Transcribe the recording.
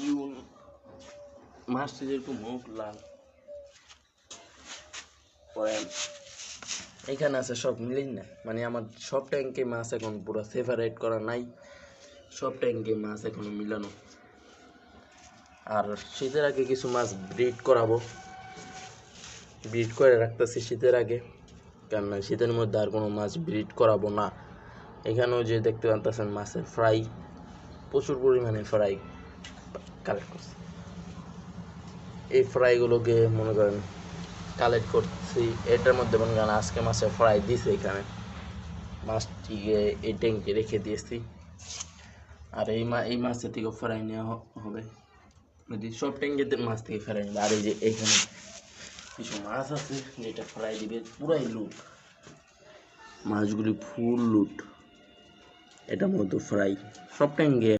Yoon মাছটি যেরকম মুখ লাল পরে এখানে আছে সব মিলেই না, মানে আমার সব ট্যাঙ্কে মাছ এখন পুরো সেপারেট করা নাই, সব ট্যাঙ্কে মাছ এখনো মিলানো। আর শীতের আগে কিছু মাছ ব্রিড করাবো, ব্রিড করে রাখতেছি শীতের আগে, কেননা শীতের মধ্যে আর কোনো মাছ ব্রিড করাবো না। এখানেও যে দেখতে পাচ্ছেন মাছের ফ্রাই, প্রচুর পরিমাণে ফ্রাই কালেক্ট করছি। এই ফ্রাইগুলোকে মনে করেন কালেক্ট করছি, এটার মধ্যে মনে করেন আজকে মাছের ফ্রাই দিছে, এখানে মাছটিকে এই ট্যাঙ্কে রেখে দিয়েছি। আর এই মাছের থেকে ফ্রাই নেওয়া হবে, সব ট্যাঙ্কেতে মাছ থেকে ফ্রাই নেবে। আর এই যে এখানে কিছু মাছ আছে যেটা ফ্রাই দিবে, পুরাই লুট, মাছগুলি ফুল লুট, এটা মতো ফ্রাই সব ট্যাঙ্কে